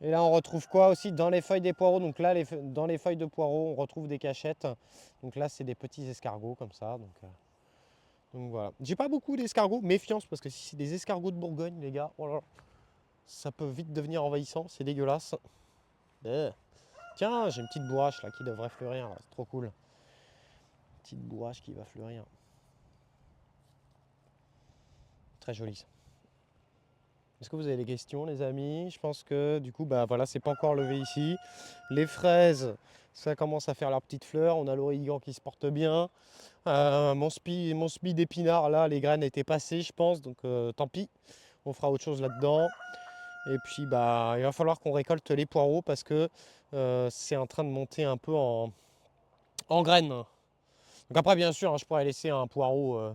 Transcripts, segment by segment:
Et là, on retrouve quoi aussi dans les feuilles des poireaux? Donc là, dans les feuilles de poireaux, on retrouve des cachettes. Donc là, c'est des petits escargots comme ça. Donc voilà. J'ai pas beaucoup d'escargots. Méfiance, parce que si c'est des escargots de Bourgogne, les gars, oh là là, ça peut vite devenir envahissant. C'est dégueulasse. Tiens, j'ai une petite bourrache là qui devrait fleurir. C'est trop cool. Petite bourrache qui va fleurir. Très joli ça. Est-ce que vous avez des questions, les amis? Je pense que du coup, bah voilà, c'est pas encore levé ici. Les fraises, ça commence à faire leurs petites fleurs. On a l'origan qui se porte bien. Mon spi d'épinards, là, les graines étaient passées, je pense. Donc tant pis, on fera autre chose là-dedans. Et puis, bah, il va falloir qu'on récolte les poireaux parce que c'est en train de monter un peu en graines. Donc après, bien sûr, hein, je pourrais laisser un poireau.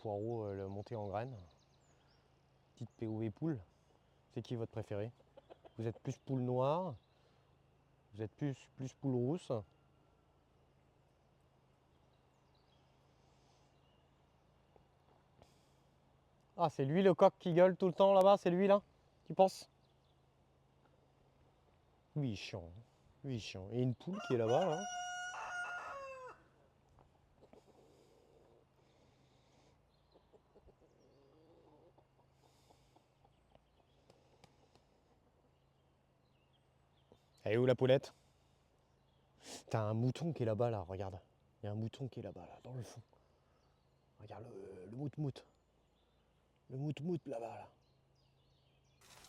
Le monter en graines. Petite POV poule. C'est qui votre préféré? Vous êtes plus poule noire? Vous êtes plus poule rousse? Ah, c'est lui le coq qui gueule tout le temps là-bas? C'est lui là? Tu penses? Oui, il est chiant. Oui, il est chiant. Et une poule qui est là-bas là. Elle est où la poulette? T'as un mouton qui est là-bas là, regarde. Il y a un mouton qui est là-bas là, dans le fond. Regarde le mout-mout. Le mout-mout là-bas là.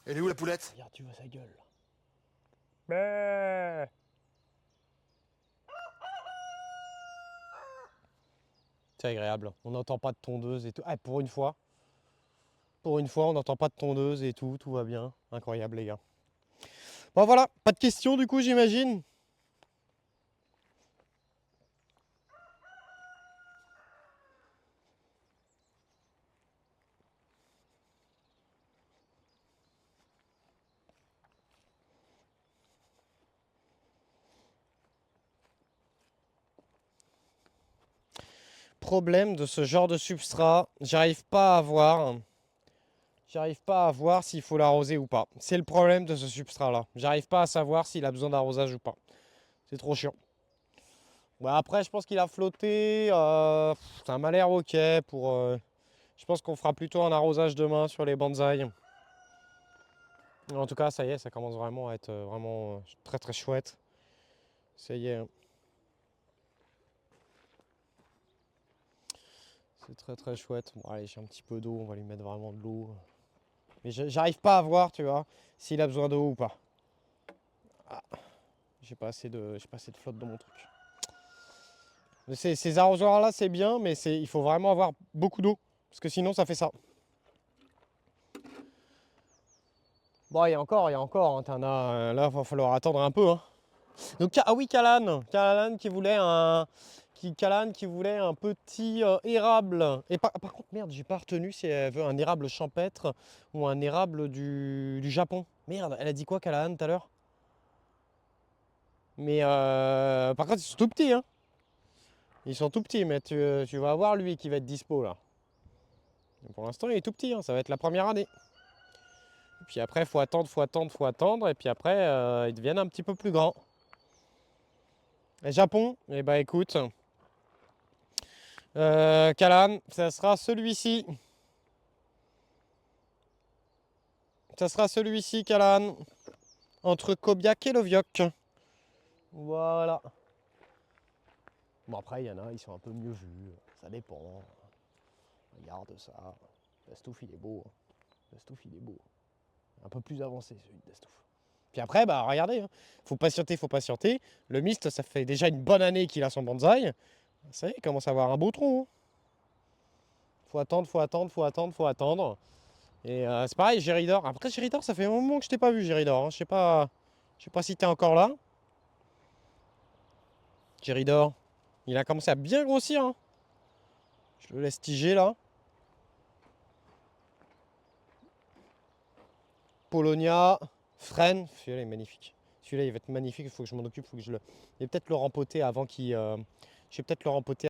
Elle est où la poulette? Regarde, tu vois sa gueule là. Bah. C'est agréable. On n'entend pas de tondeuse et tout. Ah, pour une fois. Pour une fois, on n'entend pas de tondeuse et tout va bien. Incroyable les gars. Bon voilà, pas de questions du coup j'imagine. Problème de ce genre de substrat, j'arrive pas à voir. J'arrive pas à voir s'il faut l'arroser ou pas. C'est le problème de ce substrat là. J'arrive pas à savoir s'il a besoin d'arrosage ou pas. C'est trop chiant. Bah, après je pense qu'il a flotté. Ça m'a l'air ok pour. Je pense qu'on fera plutôt un arrosage demain sur les bonsaïs. En tout cas, ça y est, ça commence vraiment à être vraiment très très chouette. Ça y est, hein. C'est très très chouette. Bon, allez, j'ai un petit peu d'eau, on va lui mettre vraiment de l'eau. Mais j'arrive pas à voir, tu vois, s'il a besoin d'eau ou pas. Ah, j'ai pas assez de flotte dans mon truc. Ces arrosoirs là, c'est bien, mais il faut vraiment avoir beaucoup d'eau. Parce que sinon, ça fait ça. Bon, il y a encore, hein, là, il va falloir attendre un peu, hein. Donc, ah oui, Callahan qui voulait un petit érable. Et par contre, merde, j'ai pas retenu si elle veut un érable champêtre ou un érable du Japon. Merde, elle a dit quoi, Callahan, tout à l'heure? Mais par contre, ils sont tout petits, hein. Ils sont tout petits, mais tu vas voir lui qui va être dispo là. Pour l'instant, il est tout petit, hein, ça va être la première année. Et puis après, faut attendre, et puis après, ils deviennent un petit peu plus grands. Et Japon, eh ben écoute, Callahan, ça sera celui-ci. Ça sera celui-ci, Callahan. Entre Kobiak et Loviok. Voilà. Bon, après, il y en a, ils sont un peu mieux vus. Ça dépend. Regarde ça. Dastouf, il est beau. Dastouf, il est beau. Un peu plus avancé, celui de Dastouf. Puis après, bah regardez, hein. Faut patienter, faut patienter. Le mist, ça fait déjà une bonne année qu'il a son bonsaï. Ça y est, il commence à avoir un beau tronc, hein. Faut attendre, faut attendre, faut attendre, faut attendre. Et c'est pareil, Géridor. Après, Géridor, ça fait un moment que je t'ai pas vu, Géridor, hein. Je sais pas si t'es encore là. Géridor, il a commencé à bien grossir, hein. Je le laisse tiger là. Polonia, Fresne, celui-là est magnifique. Celui-là il va être magnifique, il faut que je m'en occupe, faut que je le. Et peut-être le rempoter avant qu'il. Je vais peut-être le rempoter